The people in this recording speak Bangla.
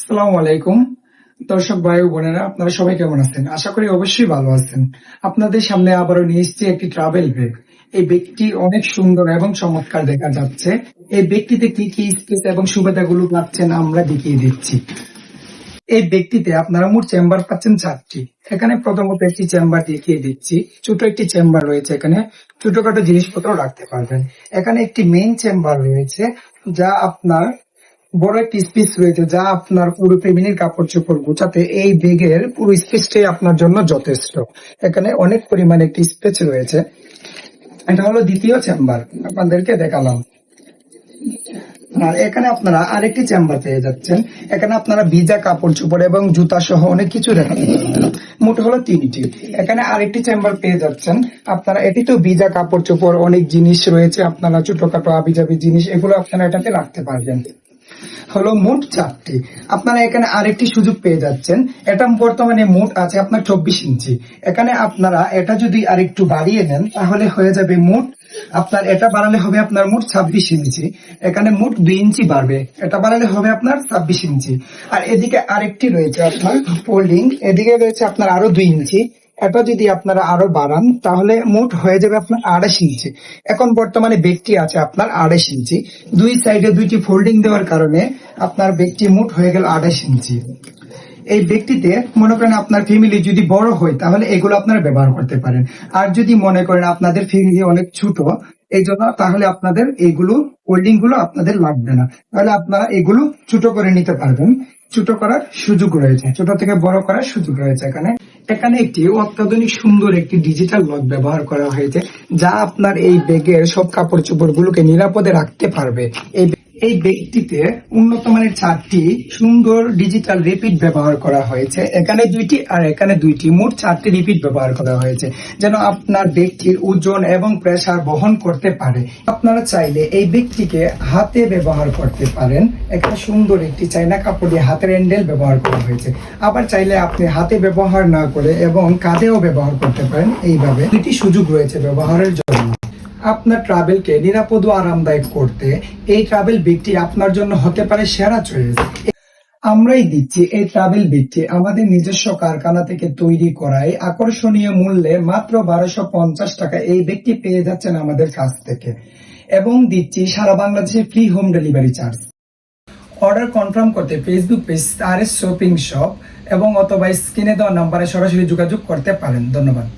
আসসালামু আলাইকুম দর্শক ভাই ও বোনেরা, আপনারা সবাই কেমন আছেন? আশা করি অবশ্যই ভালো আছেন। আপনাদের সামনে আবারও নিয়ে এসেছি একটি ট্রাভেল ব্যাগ। এই ব্যাগটি অনেক সুন্দর এবং চমৎকার দেখা যাচ্ছে। এই ব্যাগটিতে কি কি স্পেস এবং সুবিধাগুলো পাচ্ছেন আমরা দেখিয়ে দিচ্ছি। এই ব্যাগটিতে আপনারা মোট চেম্বার পাচ্ছেন 4টি। এখানে প্রথমত একটি চেম্বার দেখিয়ে দিচ্ছি। ছোট একটি চেম্বার রয়েছে, এখানে ছোটখাটো জিনিসপত্র রাখতে পারবেন। এখানে একটি মেইন চেম্বার রয়েছে, যা আপনার বড় একটি স্পেস রয়েছে, যা আপনার পুরো ফ্যামিলির কাপড় চোপড় গোছাতে এই ব্যাগের পুরো স্পেসটাই আপনার জন্য যথেষ্ট। এখানে অনেক পরিমাণে একটি স্পেস রয়েছে। এটা হলো দ্বিতীয় চেম্বার, আপনাদেরকে দেখালাম। আর এখানে আপনারা আরেকটি চেম্বার পেয়ে যাচ্ছেন। এখানে আপনারা ভিজা কাপড় চোপড় এবং জুতা সহ অনেক কিছু রাখতে পারবেন। মোট হলো 3টি। এখানে আরেকটি চেম্বার পেয়ে যাচ্ছেন আপনারা। এটিতেও ভিজা কাপড় চোপড় অনেক জিনিস রয়েছে, আপনারা ছোটখাটো আবিজাবি জিনিস এগুলো আপনারা এটাতে রাখতে পারবেন। হলো মোট 4টি। আপনারা এখানে আরেকটি সুযোগ পেয়ে যাচ্ছেন। এটা বর্তমানে মোট আছে আপনার 24 ইঞ্চি। এখানে আপনারা এটা যদি আরেকটু বাড়িয়ে নেন তাহলে হয়ে যাবে মোট আপনার, এটা বাড়ালে হবে আপনার মোট 26 ইঞ্চি। এখানে মোট 2 ইঞ্চি বাড়বে, এটা বাড়ালে হবে আপনার 26 ইঞ্চি। আর এদিকে আরেকটি রয়েছে আপনার ফোল্ডিং, এদিকে রয়েছে আপনার আরো 2 ইঞ্চি। এটা যদি আপনারা আরো বাড়ান তাহলে মোট হয়ে যাবে আপনার 28 ইঞ্চি। এখন বর্তমানে ব্যাগটি আছে আপনার 28 ইঞ্চি। দুই সাইডে 2টি ফোল্ডিং দেওয়ার কারণে আপনার ব্যাগটি মোট হয়ে গেল 28 ইঞ্চি। এই ব্যাগটিতে মনে করেন আপনার ফ্যামিলি যদি বড় হয় তাহলে এগুলো আপনারা ব্যবহার করতে পারেন। আর যদি মনে করেন আপনাদের ফ্যামিলি অনেক ছোট, এই জন্য তাহলে আপনাদের এইগুলো হোল্ডিং গুলো আপনাদের লাগবে না, তাহলে আপনারা এগুলো ছোট করে নিতে পারবেন। ছোট করার সুযোগ রয়েছে, ছোট থেকে বড় করার সুযোগ রয়েছে। এখানে এখানে একটি অত্যাধুনিক সুন্দর একটি ডিজিটাল লক ব্যবহার করা হয়েছে, যা আপনার এই ব্যাগের সব কাপড় চোপড় গুলোকে নিরাপদে রাখতে পারবে। এই ব্যাগটিতে উন্নত মানের 4টি সুন্দর ডিজিটাল রিপিট ব্যবহার করা হয়েছে। এখানে 2টি আর এখানে 2টি, মোট 4টি রিপিট ব্যবহার করা হয়েছে, যেন আপনার ব্যাগটির ওজন এবং প্রেসার বহন করতে পারে। আপনারা চাইলে এই ব্যাগটিকে হাতে ব্যবহার করতে পারেন। এখানে সুন্দর একটি চাইনা কাপড় দিয়ে হাতের হ্যান্ডেল ব্যবহার করা হয়েছে। আবার চাইলে আপনি হাতে ব্যবহার না করে এবং কাঁধেও ব্যবহার করতে পারেন। এইভাবে 2টি সুযোগ রয়েছে ব্যবহারের জন্য। আপনার ট্রাভেলকে নিরাপদ ও আরামদায়ক করতে এই ট্রাভেল ব্যাগটি আপনার জন্য হতে পারে সেরা চয়েস। আমরাই দিচ্ছি এই ট্রাভেল ব্যাগটি আমাদের নিজস্ব কারখানা থেকে তৈরি করায় আকর্ষণীয় মূল্যে মাত্র 1250 টাকা এই ব্যাগটি পেয়ে যাচ্ছেন আমাদের কাছ থেকে, এবং দিচ্ছি সারা বাংলাদেশে free home delivery charge. Order confirm করতে Facebook page RS shopping shop এবং অথবা স্ক্রিনে দেওয়া নাম্বারে সরাসরি যোগাযোগ করতে পারেন। ধন্যবাদ।